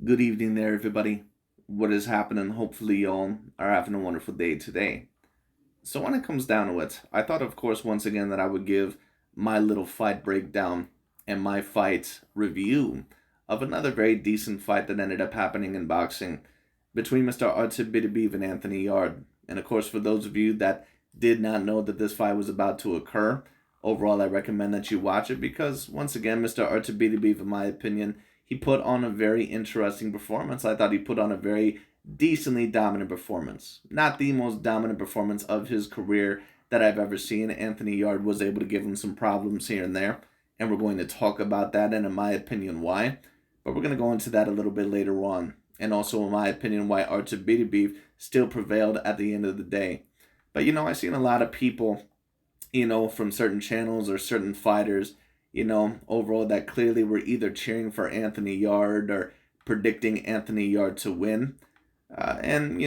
Good evening there, everybody. What is happening? Hopefully, y'all are having a wonderful day today. So, when it comes down to it, I thought, of course, once again, that I would give my little fight breakdown and my fight review of another very decent fight that ended up happening in boxing between Mr. Artur Beterbiev and Anthony Yarde. And, of course, for those of you that did not know that this fight was about to occur, overall, I recommend that you watch it because, once again, Mr. Artur Beterbiev, in my opinion, he put on a very interesting performance. I thought he put on a very decently dominant performance. Not the most dominant performance of his career that I've ever seen. Anthony Yarde was able to give him some problems here and there, and we're going to talk about that and, in my opinion, why. But we're going to go into that a little bit later on, and also, in my opinion, why Artur Beterbiev still prevailed at the end of the day. But I've seen a lot of people, from certain channels or certain fighters, overall that clearly were either cheering for Anthony Yarde or predicting Anthony Yarde to win. And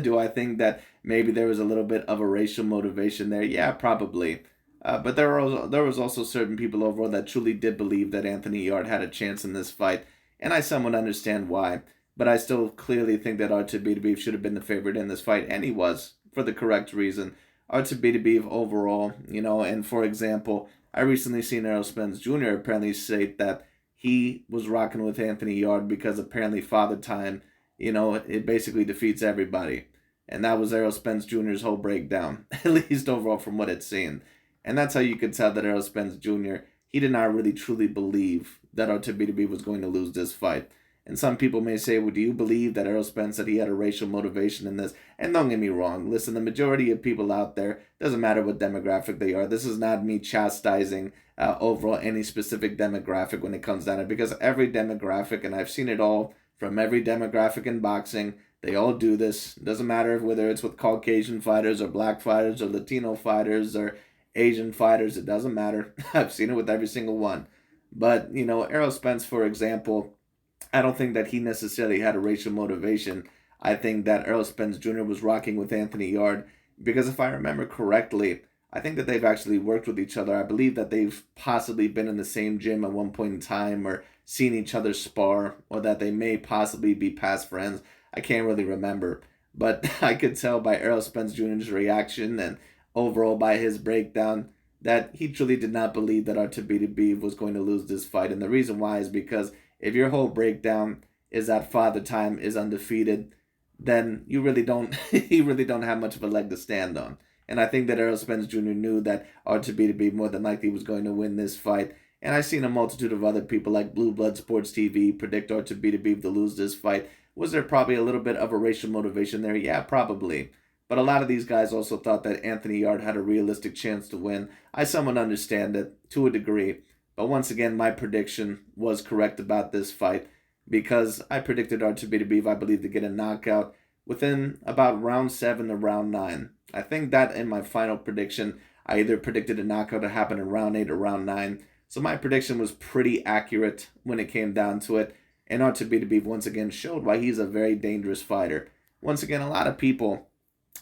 do I think that maybe there was a little bit of a racial motivation there? Yeah, probably. But there was also certain people overall that truly did believe that Anthony Yarde had a chance in this fight, and I somewhat understand why. But I still clearly think that Artur Beterbiev should have been the favorite in this fight, and he was for the correct reason. Artur Beterbiev overall, and for example, I recently seen Errol Spence Jr. apparently state that he was rocking with Anthony Yarde because apparently Father Time, it basically defeats everybody. And that was Errol Spence Jr.'s whole breakdown, at least overall from what it's seen. And that's how you could tell that Errol Spence Jr., he did not really truly believe that Artur Beterbiev was going to lose this fight. And some people may say, well, do you believe that Errol Spence said he had a racial motivation in this? And don't get me wrong. Listen, the majority of people out there, doesn't matter what demographic they are. This is not me chastising overall any specific demographic when it comes down to it. Because every demographic, and I've seen it all from every demographic in boxing, they all do this. It doesn't matter whether it's with Caucasian fighters or black fighters or Latino fighters or Asian fighters. It doesn't matter. I've seen it with every single one. But, Errol Spence, for example, I don't think that he necessarily had a racial motivation. I think that Errol Spence Jr. was rocking with Anthony Yarde because if I remember correctly, I think that they've actually worked with each other. I believe that they've possibly been in the same gym at one point in time or seen each other spar or that they may possibly be past friends. I can't really remember. But I could tell by Errol Spence Jr.'s reaction and overall by his breakdown that he truly did not believe that Artur Beterbiev was going to lose this fight. And the reason why is because if your whole breakdown is that Father Time is undefeated, then you really don't you really don't have much of a leg to stand on. And I think that Errol Spence Jr. knew that Artur Beterbiev more than likely was going to win this fight. And I've seen a multitude of other people like Blue Blood Sports TV predict Artur Beterbiev to lose this fight. Was there probably a little bit of a racial motivation there? Yeah, probably. But a lot of these guys also thought that Anthony Yarde had a realistic chance to win. I somewhat understand it to a degree. But once again, my prediction was correct about this fight because I predicted Artur Beterbiev, I believe, to get a knockout within about round 7 or round 9. I think that in my final prediction, I either predicted a knockout to happen in round 8 or round 9. So my prediction was pretty accurate when it came down to it. And Artur Beterbiev once again showed why he's a very dangerous fighter. Once again, a lot of people,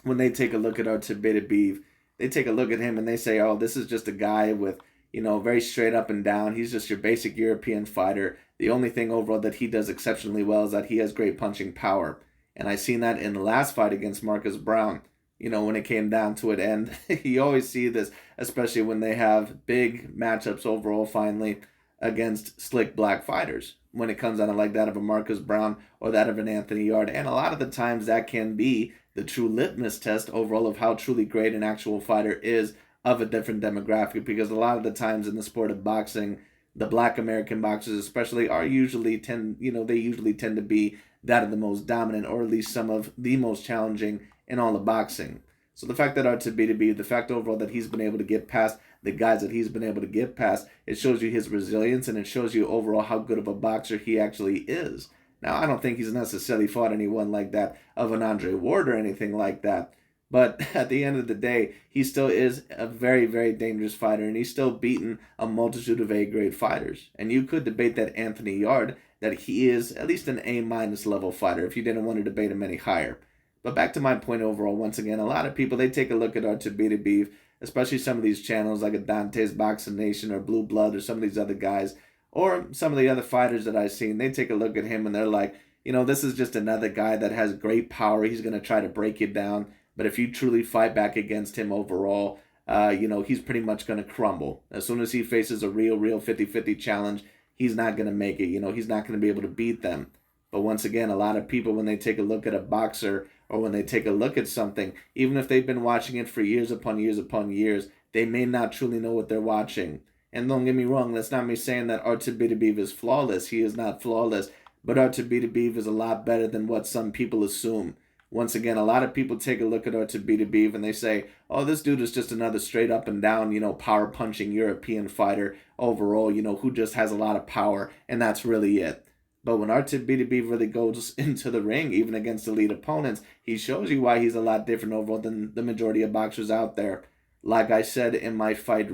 when they take a look at Artur Beterbiev, they take a look at him and they say, oh, this is just a guy with very straight up and down. He's just your basic European fighter. The only thing overall that he does exceptionally well is that he has great punching power. And I seen that in the last fight against Marcus Brown, when it came down to it. And you always see this, especially when they have big matchups overall finally against slick black fighters. When it comes down to like that of a Marcus Brown or that of an Anthony Yarde. And a lot of the times that can be the true litmus test overall of how truly great an actual fighter is of a different demographic, because a lot of the times in the sport of boxing, the black American boxers especially are usually they usually tend to be that of the most dominant or at least some of the most challenging in all of boxing. So the fact that Artur Beterbiev, the fact overall that he's been able to get past the guys that he's been able to get past, it shows you his resilience and it shows you overall how good of a boxer he actually is. Now, I don't think he's necessarily fought anyone like that of an Andre Ward or anything like that. But at the end of the day, he still is a very, very dangerous fighter, and he's still beaten a multitude of A-grade fighters. And you could debate that Anthony Yarde, that he is at least an A-minus level fighter if you didn't want to debate him any higher. But back to my point overall, once again, a lot of people, they take a look at Artur Beterbiev, especially some of these channels like a Dante's Boxing Nation or Blue Blood or some of these other guys. Or some of the other fighters that I've seen, they take a look at him and they're like, this is just another guy that has great power. He's going to try to break you down. But if you truly fight back against him overall, he's pretty much going to crumble. As soon as he faces a real 50-50 challenge, he's not going to make it. He's not going to be able to beat them. But once again, a lot of people, when they take a look at a boxer or when they take a look at something, even if they've been watching it for years upon years upon years, they may not truly know what they're watching. And don't get me wrong, that's not me saying that Artur Beterbiev is flawless. He is not flawless. But Artur Beterbiev is a lot better than what some people assume. Once again, a lot of people take a look at Artur Beterbiev and they say, oh, this dude is just another straight up and down, power punching European fighter overall, who just has a lot of power, and that's really it. But when Artur Beterbiev really goes into the ring, even against elite opponents, he shows you why he's a lot different overall than the majority of boxers out there. Like I said in my fight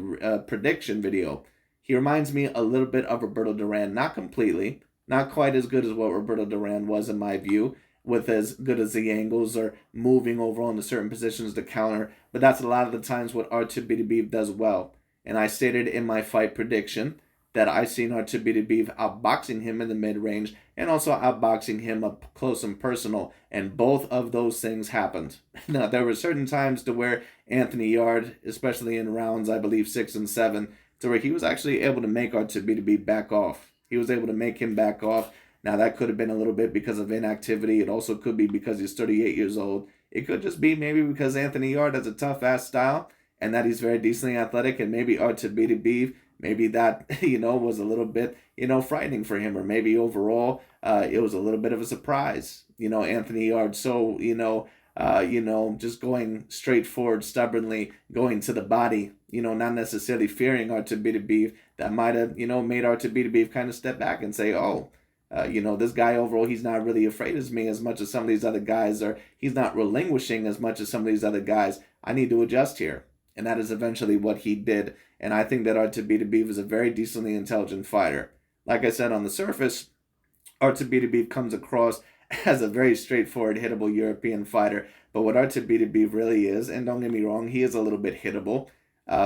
prediction video, he reminds me a little bit of Roberto Duran. Not completely, not quite as good as what Roberto Duran was in my view, with as good as the angles or moving overall into certain positions to counter. But that's a lot of the times what Artur Beterbiev does well. And I stated in my fight prediction that I seen Artur Beterbiev outboxing him in the mid-range and also outboxing him up close and personal, and both of those things happened. Now, there were certain times to where Anthony Yarde, especially in rounds, I believe 6 and 7, to where he was actually able to make Artur Beterbiev back off. He was able to make him back off. Now, that could have been a little bit because of inactivity. It also could be because he's 38 years old. It could just be maybe because Anthony Yarde has a tough-ass style and that he's very decently athletic, and maybe Artur Beterbiev, maybe that, was a little bit, frightening for him, or maybe overall it was a little bit of a surprise. Anthony Yarde, so, just going straight forward, stubbornly going to the body, not necessarily fearing Artur Beterbiev, that might have, made Artur Beterbiev kind of step back and say, oh, this guy overall, he's not really afraid of me as much as some of these other guys, or he's not relinquishing as much as some of these other guys. I need to adjust here. And that is eventually what he did. And I think that Artur Beterbiev is a very decently intelligent fighter. Like I said, on the surface, Artur Beterbiev comes across as a very straightforward, hittable European fighter. But what Artur Beterbiev really is, and don't get me wrong, he is a little bit hittable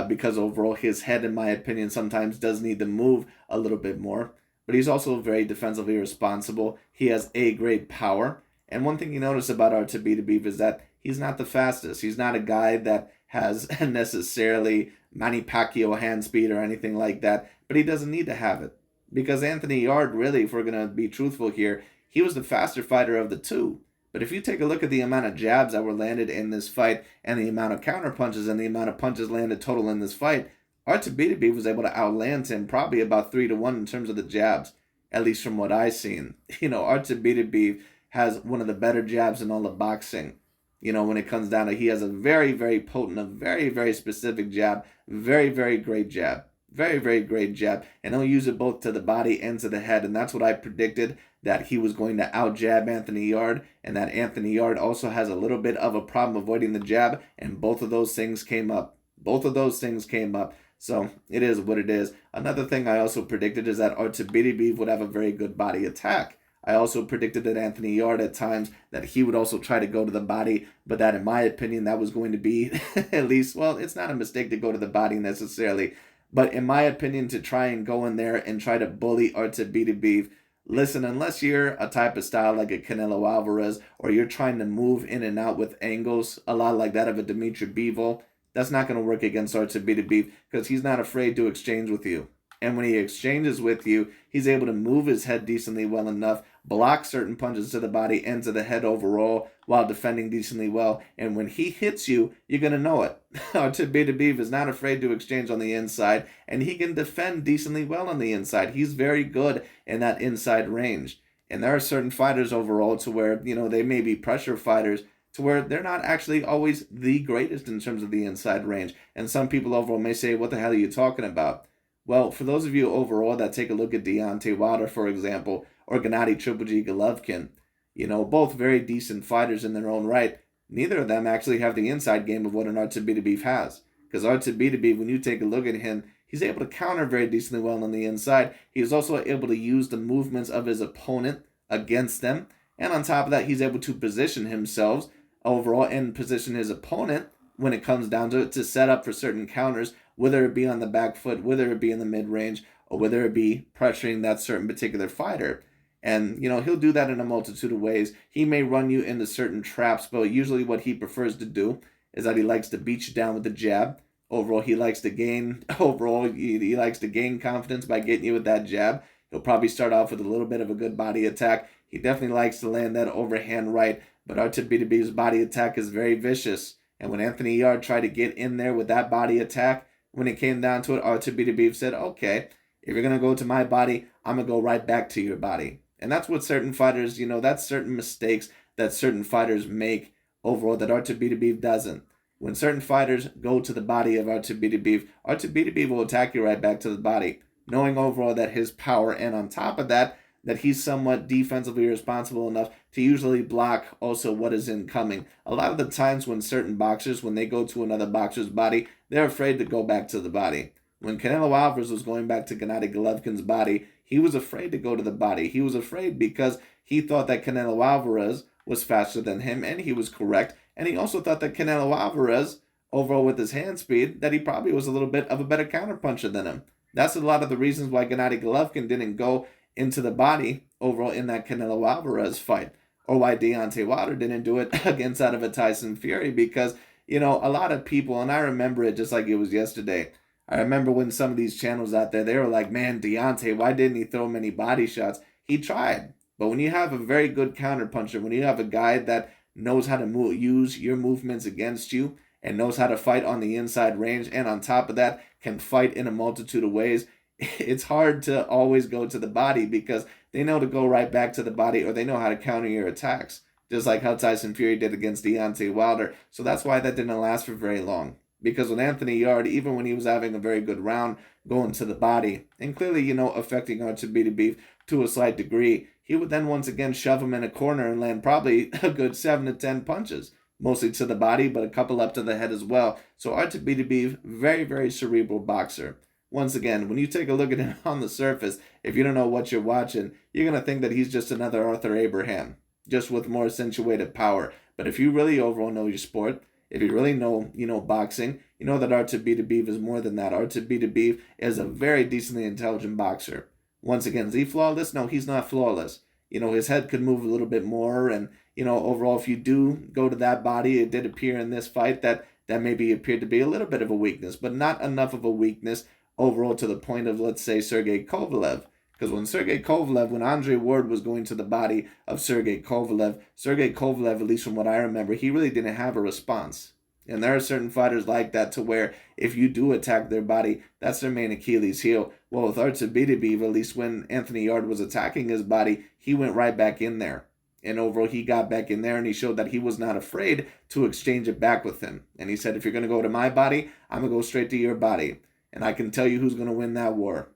because overall his head, in my opinion, sometimes does need to move a little bit more. But he's also very defensively responsible. He has great power. And one thing you notice about Artur Beterbiev is that he's not the fastest. He's not a guy that has necessarily Manny Pacquiao hand speed or anything like that, but he doesn't need to have it. Because Anthony Yarde, really, if we're going to be truthful here, he was the faster fighter of the two. But if you take a look at the amount of jabs that were landed in this fight and the amount of counter punches and the amount of punches landed total in this fight, Artur Beterbiev was able to outland him probably about 3-1 in terms of the jabs, at least from what I've seen. Artur Beterbiev has one of the better jabs in all of boxing. When it comes down to, he has a very, very potent, a very, very specific jab, very, very great jab, very, very great jab, and he'll use it both to the body and to the head, and that's what I predicted, that he was going to out-jab Anthony Yarde, and that Anthony Yarde also has a little bit of a problem avoiding the jab, and both of those things came up. Both of those things came up. So it is what it is. Another thing I also predicted is that Artur Beterbiev would have a very good body attack. I also predicted that Anthony Yarde at times, that he would also try to go to the body, but that in my opinion, that was going to be at least, well, it's not a mistake to go to the body necessarily, but in my opinion, to try and go in there and try to bully Artur Beterbiev, listen, unless you're a type of style like a Canelo Alvarez, or you're trying to move in and out with angles, a lot like that of a Dimitri Bivol, that's not going to work against Artur Beterbiev because he's not afraid to exchange with you. And when he exchanges with you, he's able to move his head decently well enough, block certain punches to the body and to the head overall while defending decently well. And when he hits you, you're going to know it. Artur Beterbiev is not afraid to exchange on the inside, and he can defend decently well on the inside. He's very good in that inside range. And there are certain fighters overall to where, they may be pressure fighters, to where they're not actually always the greatest in terms of the inside range. And some people overall may say, what the hell are you talking about? Well, for those of you overall that take a look at Deontay Wilder, for example, or Gennady Triple G Golovkin, both very decent fighters in their own right, neither of them actually have the inside game of what an Artur Beterbiev has. Because Artur Beterbiev, when you take a look at him, he's able to counter very decently well on the inside. He's also able to use the movements of his opponent against them. And on top of that, he's able to position himself overall and position his opponent when it comes down to it to set up for certain counters, whether it be on the back foot, whether it be in the mid-range, or whether it be pressuring that certain particular fighter. And, he'll do that in a multitude of ways. He may run you into certain traps, but usually what he prefers to do is that he likes to beat you down with the jab. Overall, he likes to gain he likes to gain confidence by getting you with that jab. He'll probably start off with a little bit of a good body attack. He definitely likes to land that overhand right, but Artur Beterbiev's body attack is very vicious. And when Anthony Yarde tried to get in there with that body attack, when it came down to it, Artur Beterbiev said, okay, if you're going to go to my body, I'm going to go right back to your body. And that's what certain fighters, that's certain mistakes that certain fighters make overall that Artur Beterbiev doesn't. When certain fighters go to the body of Artur Beterbiev will attack you right back to the body, knowing overall that his power, and on top of that, that he's somewhat defensively responsible enough to usually block also what is incoming. A lot of the times when certain boxers, when they go to another boxer's body, they're afraid to go back to the body. When Canelo Alvarez was going back to Gennady Golovkin's body, he was afraid to go to the body. He was afraid because he thought that Canelo Alvarez was faster than him, and he was correct. And he also thought that Canelo Alvarez, overall with his hand speed, that he probably was a little bit of a better counterpuncher than him. That's a lot of the reasons why Gennady Golovkin didn't go into the body overall in that Canelo Alvarez fight, or why Deontay Wilder didn't do it against out of a Tyson Fury, because, a lot of people, and I remember it just like it was yesterday, I remember when some of these channels out there, they were like, man, Deontay, why didn't he throw many body shots? He tried. But when you have a very good counterpuncher, when you have a guy that knows how to use your movements against you and knows how to fight on the inside range, and on top of that, can fight in a multitude of ways, it's hard to always go to the body because they know to go right back to the body, or they know how to counter your attacks, just like how Tyson Fury did against Deontay Wilder. So that's why that didn't last for very long. Because with Anthony Yarde, even when he was having a very good round going to the body, and clearly, affecting Artur Beterbiev to a slight degree, he would then once again shove him in a corner and land probably a good 7 to 10 punches, mostly to the body, but a couple up to the head as well. So Artur Beterbiev, very, very cerebral boxer. Once again, when you take a look at him on the surface, if you don't know what you're watching, you're going to think that he's just another Arthur Abraham, just with more accentuated power. But if you really overall know your sport, if you really know, boxing, you know that Artur Beterbiev is more than that. Artur Beterbiev is a very decently intelligent boxer. Once again, is he flawless? No, he's not flawless. His head could move a little bit more, and, overall, if you do go to that body, it did appear in this fight that maybe appeared to be a little bit of a weakness, but not enough of a weakness overall to the point of, let's say, Sergey Kovalev. Because when Andre Ward was going to the body of Sergey Kovalev, at least from what I remember, he really didn't have a response. And there are certain fighters like that to where if you do attack their body, that's their main Achilles heel. Well, with Artur Beterbiev, at least when Anthony Yarde was attacking his body, he went right back in there. And overall, he got back in there and he showed that he was not afraid to exchange it back with him. And he said, if you're going to go to my body, I'm going to go straight to your body. And I can tell you who's going to win that war.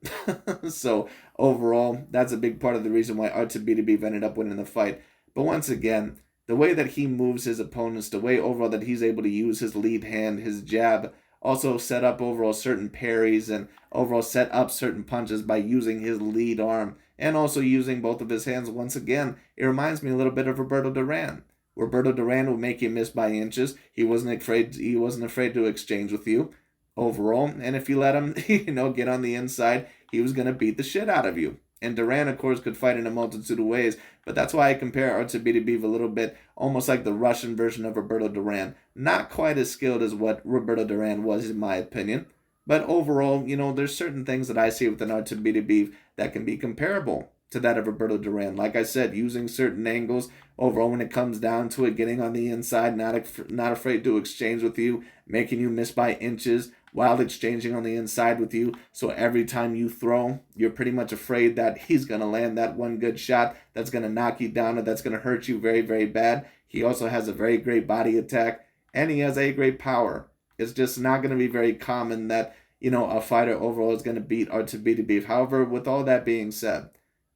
So overall, that's a big part of the reason why Artur Beterbiev ended up winning the fight. But once again, the way that he moves his opponents, the way overall that he's able to use his lead hand, his jab, also set up overall certain parries and overall set up certain punches by using his lead arm and also using both of his hands. Once again, it reminds me a little bit of Roberto Duran. Roberto Duran would make you miss by inches. He wasn't afraid to exchange with you overall, and if you let him, get on the inside, he was going to beat the shit out of you. And Duran, of course, could fight in a multitude of ways, but that's why I compare Artur Beterbiev a little bit, almost like the Russian version of Roberto Duran. Not quite as skilled as what Roberto Duran was, in my opinion, but overall, there's certain things that I see within Artur Beterbiev that can be comparable to that of Roberto Duran. Like I said, using certain angles, overall when it comes down to it, getting on the inside, not afraid to exchange with you, making you miss by inches, while exchanging on the inside with you. So every time you throw, you're pretty much afraid that he's going to land that one good shot that's going to knock you down or that's going to hurt you very, very bad. He also has a very great body attack and he has a great power. It's just not going to be very common that, a fighter overall is going to beat Artur Beterbiev. However, with all that being said,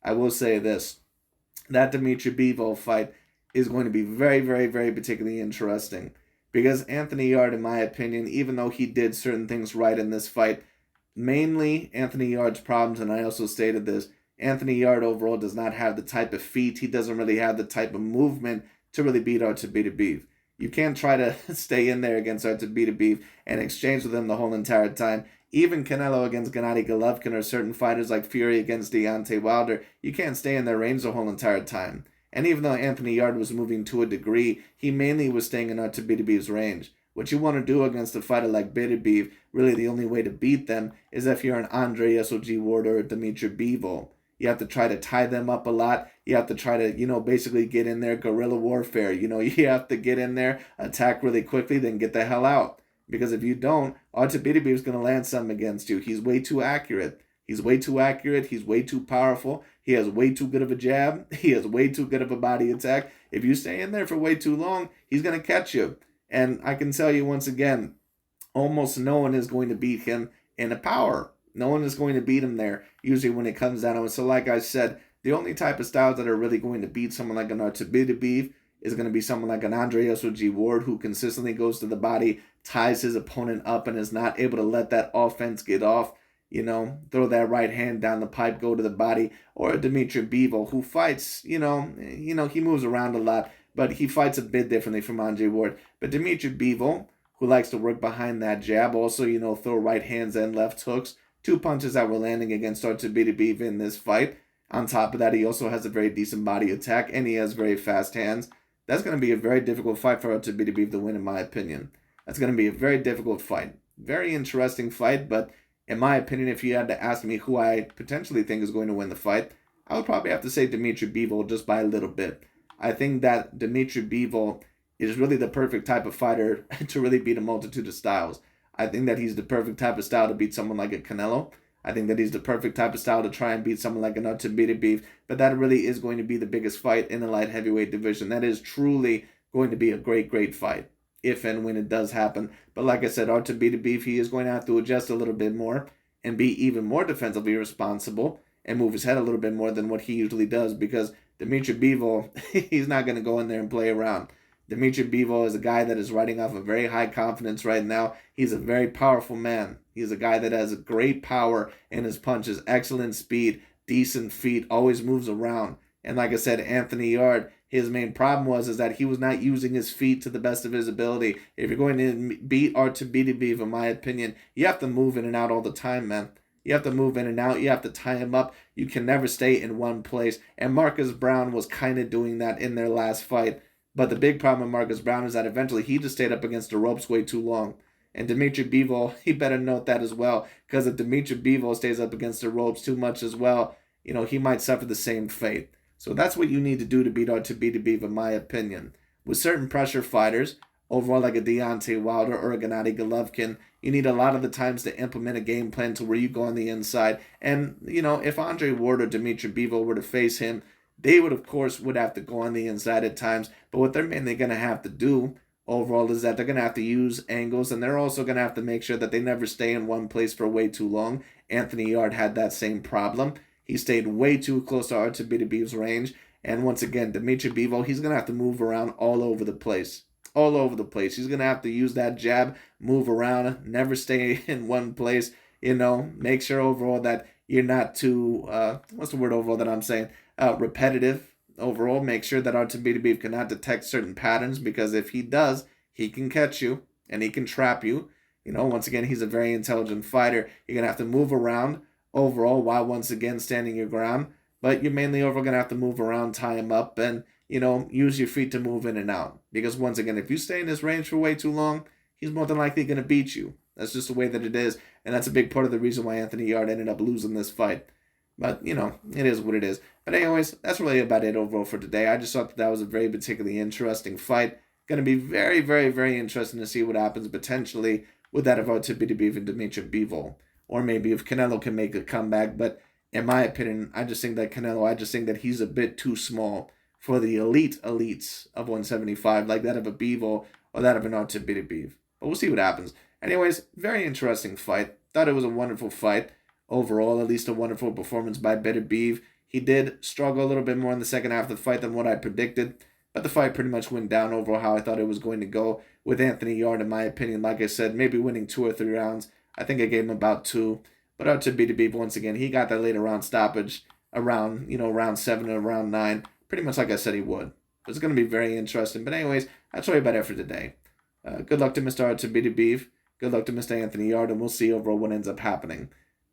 I will say this. That Dmitry Bivol fight is going to be very, very, very particularly interesting. Because Anthony Yarde, in my opinion, even though he did certain things right in this fight, mainly Anthony Yarde's problems, and I also stated this, Anthony Yarde overall does not have the type of feet, he doesn't really have the type of movement to really beat Artur Beterbiev. You can't try to stay in there against Artur Beterbiev and exchange with him the whole entire time. Even Canelo against Gennady Golovkin or certain fighters like Fury against Deontay Wilder, you can't stay in their range the whole entire time. And even though Anthony Yarde was moving to a degree, he mainly was staying in Artur Beterbiev's range. What you want to do against a fighter like Beterbiev, really the only way to beat them is if you're an Andre SOG Ward or a Dimitri Bivol. You have to try to tie them up a lot. You have to try to, basically get in there, guerrilla warfare. You have to get in there, attack really quickly, then get the hell out. Because if you don't, Artur Beterbiev is going to land something against you. He's way too accurate. He's way too accurate. He's way too powerful. He has way too good of a jab. He has way too good of a body attack. If you stay in there for way too long, he's going to catch you. And I can tell you once again, almost no one is going to beat him in a power. No one is going to beat him there, usually when it comes down to it. So like I said, the only type of styles that are really going to beat someone like an Artur Beterbiev is going to be someone like an Andre SOG Ward, who consistently goes to the body, ties his opponent up, and is not able to let that offense get off. Throw that right hand down the pipe, go to the body. Or a Dimitri Bivol, who fights, he moves around a lot, but he fights a bit differently from Andre Ward. But Dimitri Bivol, who likes to work behind that jab, also, throw right hands and left hooks. 2 punches that were landing against Artur Beterbiev in this fight. On top of that, he also has a very decent body attack, and he has very fast hands. That's going to be a very difficult fight for Artur Beterbiev to win, in my opinion. That's going to be a very difficult fight. Very interesting fight, but in my opinion, if you had to ask me who I potentially think is going to win the fight, I would probably have to say Dimitri Bivol just by a little bit. I think that Dimitri Bivol is really the perfect type of fighter to really beat a multitude of styles. I think that he's the perfect type of style to beat someone like a Canelo. I think that he's the perfect type of style to try and beat someone like an Artur Beterbiev. But that really is going to be the biggest fight in the light heavyweight division. That is truly going to be a great, great fight, if and when it does happen. But like I said, Artur Beterbiev, he is going to have to adjust a little bit more and be even more defensively responsible and move his head a little bit more than what he usually does, because Dimitri Bivol, he's not going to go in there and play around. Dimitri Bivol is a guy that is riding off a very high confidence right now. He's a very powerful man. He's a guy that has a great power in his punches, excellent speed, decent feet, always moves around. And like I said, Anthony Yarde, his main problem was that he was not using his feet to the best of his ability. If you're going to beat Artur Beterbiev, in my opinion, you have to move in and out all the time, man. You have to move in and out. You have to tie him up. You can never stay in one place. And Marcus Brown was kind of doing that in their last fight. But the big problem with Marcus Brown is that eventually he just stayed up against the ropes way too long. And Dimitri Bivol, he better note that as well. Because if Dimitri Bivol stays up against the ropes too much as well, he might suffer the same fate. So that's what you need to do to beat Artur Beterbiev, in my opinion. With certain pressure fighters, overall like a Deontay Wilder or a Gennady Golovkin, you need a lot of the times to implement a game plan to where you go on the inside. And, if Andre Ward or Dimitri Bivol were to face him, they would, of course, have to go on the inside at times. But what they're mainly going to have to do overall is that they're going to have to use angles, and they're also going to have to make sure that they never stay in one place for way too long. Anthony Yarde had that same problem. He stayed way too close to Artur Beterbiev's range. And once again, Dimitri Bivol, he's going to have to move around all over the place. All over the place. He's going to have to use that jab, move around, never stay in one place. Make sure overall that you're not too, what's the word overall that I'm saying? Repetitive. Overall, make sure that Artur Beterbiev cannot detect certain patterns, because if he does, he can catch you and he can trap you. Once again, he's a very intelligent fighter. You're going to have to move around overall while once again standing your ground. But you're mainly overall going to have to move around, tie him up, and, use your feet to move in and out. Because once again, if you stay in this range for way too long, he's more than likely going to beat you. That's just the way that it is. And that's a big part of the reason why Anthony Yarde ended up losing this fight. But, it is what it is. But anyways, that's really about it overall for today. I just thought that was a very particularly interesting fight. Going to be very, very, very interesting to see what happens potentially with that of Artur Beterbiev and Dimitri Bivol. Or maybe if Canelo can make a comeback. But in my opinion, I just think that he's a bit too small for the elites of 175, like that of a Bivol or that of an Artur Beterbiev. But we'll see what happens. Anyways, very interesting fight. Thought it was a wonderful fight. Overall, at least a wonderful performance by Beterbiev. He did struggle a little bit more in the second half of the fight than what I predicted. But the fight pretty much went down overall how I thought it was going to go with Anthony Yarde, in my opinion. Like I said, maybe winning 2 or 3 rounds. I think I gave him about 2. But Artur Beterbiev, once again, he got that later round stoppage around, round 7 or round 9. Pretty much like I said he would. It's going to be very interesting. But anyways, that's all about it for today. Good luck to Mr. Artur Beterbiev. Good luck to Mr. Anthony Yarde, and we'll see overall what ends up happening.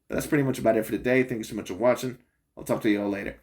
But that's pretty much about it for today. Thank you so much for watching. I'll talk to you all later.